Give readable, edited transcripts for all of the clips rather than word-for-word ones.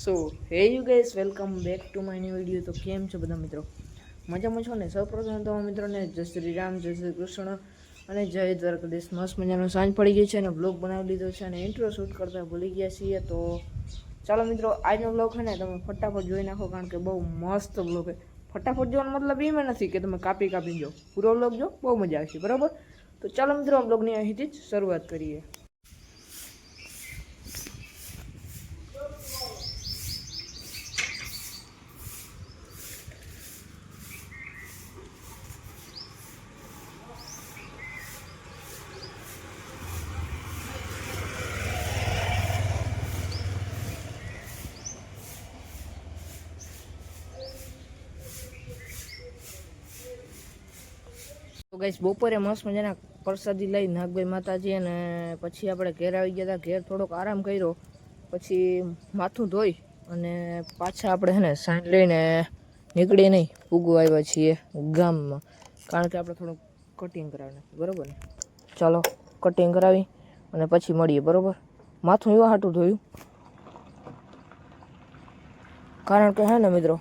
સો હે you guys welcome back to my new video. તો કેમ છો બધા મિત્રો? મજામાં છો ને? સૌપ્રથમ તો મિત્રોને જય શ્રી રામ, જય શ્રી કૃષ્ણ અને જય દ્વારકાધીશ. મસ્ત મજાનો સાંજ પડી ગઈ છે અને બ્લોગ બનાવી લીધો છે અને ઇન્ટ્રો શૂટ કરતા ભૂલી ગયા છીએ. તો ચાલો મિત્રો, આજનો બ્લોગ છે ને તમે ફટાફટ જોઈ નાખો, કારણ કે બહુ મસ્ત બ્લોગ છે. ફટાફટ જોવાનો મતલબ એમ નથી કે તમે કાપી જો, પૂરો બ્લોગ જો, બહુ મજા આવશે. બરાબર? તો ચાલો મિત્રો, આ બ્લોગની અહીંથી જ શરૂઆત કરીએ. તો ગાઈસ, બપોરે મસ્ત મજાના પ્રસાદી લઈ નાગભાઈ માતાજી, અને પછી આપણે ઘેર આવી ગયા હતા. ઘેર થોડોક આરામ કર્યો, પછી માથું ધોઈ અને પાછા આપણે છે ને સાંજ લઈને નીકળી નહીં ઉગવા આવ્યા છીએ ગામમાં, કારણ કે આપણે થોડુંક કટિંગ કરાવવાનું. બરાબર ને? ચાલો કટિંગ કરાવી અને પછી મળીએ. બરાબર? માથું એવા હાટું ધોયું કારણ કે હે ને મિત્રો,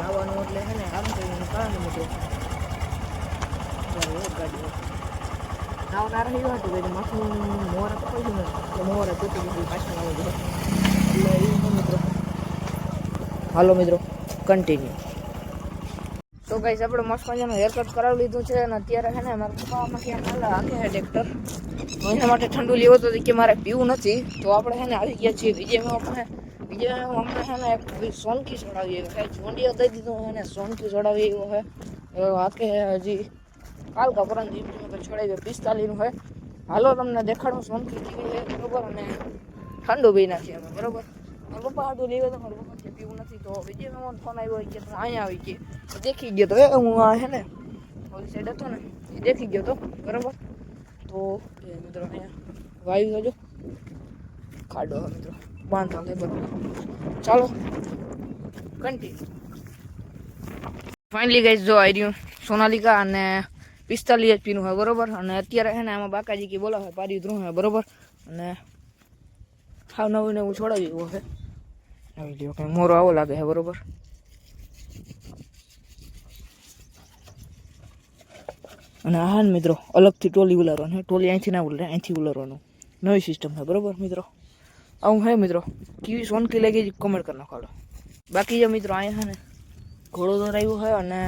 નાવાનું એટલે છે ને આમ કરીને કારણ મિત્રો ગાડી નાવનાર રહ્યું હતું કે માથું મોર પકડ્યું ને તો મોર તૂટી ગયું પાછું આવી ગયું. એટલે એવું મિત્રો, હાલો મિત્રો કન્ટિન્યુ. તો ગાઈસ, આપણે મસ્ત મજાનું હેરકટ કરાવી લીધું છે અને અત્યારે છે ને મારા પપ્પામાં ક્યાં હાલા હાકે છે ટ્રેક્ટર. એના માટે ઠંડુ લેવો તો કે મારે પીવું નથી, તો આપણે છે ને આવી ગયા છીએ વિજયમાં. આપણે છે ને એક સોનકી ચડાવી આવ્યો છે, જોંડિયો દઈ દીધું છે ને સોનકી ચડાવી આવ્યો છે. હાકે હજી કાલ કા પરમ દિવસ છોડાવી 45 છે. હાલો તમને દેખાડું સોનકી કેવી છે. બરોબર? અને ઠંડુ પી નાખીએ અમે. બરોબર? મારા પપ્પા હાટું લેવે તો મારા પપ્પા કે પીવું નથી, તો વિજયમાં ફોન આવ્યો કે તમે અહીંયા આવી ગઈ દેખી ગયો. તો હું આ છે ને ઓલી સાઈડ હતો ને એ દેખી ગયો તો. બરાબર? તો મિત્રો અહીંયા વાયુ જજો ખાડો મિત્રો બાંધો લેબર. ચાલો કન્ટિન્યુ. ફાઇનલી ગાઈસ, જો આવી રહ્યું સોનાલિકા અને 45 HP નું હોય. બરોબર? અને અત્યારે છે ને આમાં બાકાજી કી બોલાવે પાડી ધ્રુવ હે. બરોબર? અને હાવ નવું નવું છોડાવી એવું છે. આવી લ્યો કંઈ મોરો આવો લાગે છે. બરોબર? અને હા મિત્રો, અલગથી ટોલી ઉલારવાનું. ટોલી અહીંથી ના ઉલારે, અહીંથી ઉલારવાનું. નવી સિસ્ટમ છે. બરોબર મિત્રો? આવું હે મિત્રો. કેવી સોનકી લાગી કમેન્ટ કરી નાખો. બાકી જો મિત્રો, અહીંયા છે ને ઘોડો દોરાયું છે અને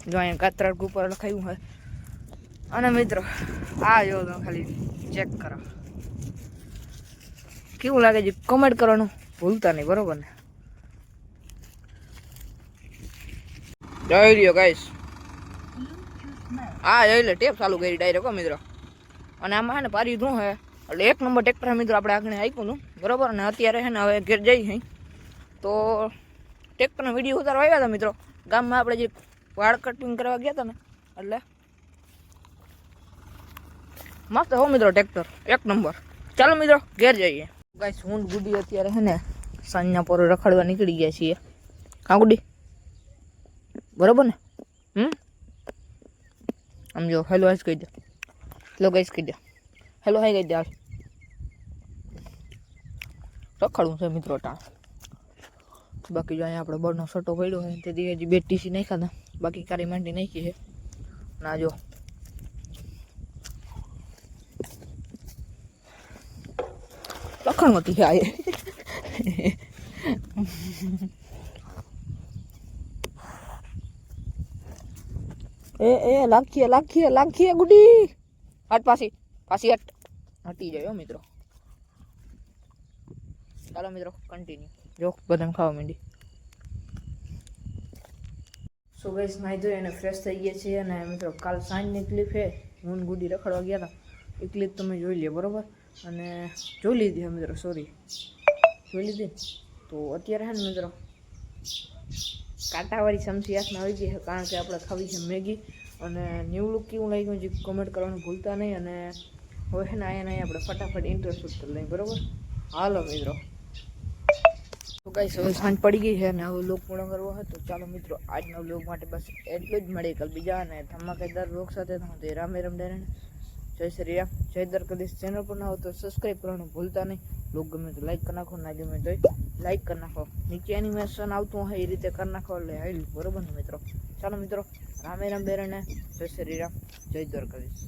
જો અહીંયા કાતરાડ ઉપર લખાયું છે. અને મિત્રો આ જો તમે ખાલી ચેક કરો કેવું લાગે છે, કમેન્ટ કરવાનું ભૂલતા નહીં. બરોબર ને? જોઈ લ્યો ગાઈસ, હા જોઈ લે, ટેપ ચાલુ કરી ડાયરેક્ટ મિત્રો. અને આમાં છે ને પારી ધ્રુવ છે, એટલે 1 નંબર ટ્રેક્ટર મિત્રો આપણે આગળ આપ્યું હતું. બરોબર? અને અત્યારે છે ને હવે ઘેર જઈ છે તો ટ્રેક્ટરનો વિડીયો ઉતારવા આવ્યા હતા મિત્રો. ગામમાં આપણે જે વાળ કટિંગ કરવા ગયા હતા ને, એટલે મસ્ત હો મિત્રો ટ્રેક્ટર 1 નંબર. ચાલો મિત્રો ઘેર જઈએ. ગાઈસ, હું ગુડી અત્યારે છે ને સાંજના પોરે રખડવા નીકળી ગયા છીએ. હા ગુડી? બરોબર ને? આમ જો હેલો હાઈસ કહી દે. હેલો ગાઈસ કહી દે. હેલો હાઈ કહી દે. હાલ રખડવું છે મિત્રો ટાણ. બાકી જો અહીંયા આપણે બળનો સટો પડ્યો હોય તેથી હજી 2 TC નાખ્યા હતા, બાકી કારી માંડી નાખી છે. ના જો લખણ હતી આ લાખીએ ગુડી હટ, પાછી હટી જાય મિત્રો. ચાલો મિત્રો કન્ટિન્યુ. જો બદામ ખાવા માંડી. સો ગાઈસ, નાઈ ધોઈ અને ફ્રેશ થઈ ગયા છીએ. અને મિત્રો કાલ સાંજની ક્લિપ છે, હું ગુડી રખડવા ગયા હતા, એ ક્લિપ તમે જોઈ લે. બરોબર? અને જોઈ લીધી મિત્રો, સોરી જોઈ લીધી. તો અત્યારે છે ને મિત્રો કાંટાવાળી સમસી હાથમાં આવી ગઈ છે, કારણ કે આપણે ખાવી છે મેગી. અને ન્યૂ લુક કેવું લાગ્યું જે કમેન્ટ કરવાનું ભૂલતા નહીં. અને હવે છે ને અહીંયા આપણે ફટાફટ ઇન્ટ્રો શૂટ કરી લઈએ. બરાબર? હાલો મિત્રો. તો ગાઈસ, હવે સાંજ પડી ગઈ છે અને હવે લોક પૂર્ણ કરવો હોય તો ચાલો મિત્રો આજના બ્લોગ માટે બસ એટલું જ. મળીએ કાલ બીજા અને ધમાકેદાર બ્લોગ સાથે. રામે રામ ડેરણ. જય શ્રી રામ, જય દ્વારકાધીશ. ચેનલ પર ના હો તો સબસ્ક્રાઈબ કરવાનું ભૂલતા નહીં. લોક ગમે તો લાઈક કરી નાખો, ના ગમે તો લાઈક કરી નાખો. નીચે એનિમેશન આવતું હોય એ રીતે કરી નાખો એટલે હાલ બરોબર ને મિત્રો. ચાલો મિત્રો, રામે રામ બેરને જય શ્રી રામ, જય દ્વારકાધીશ.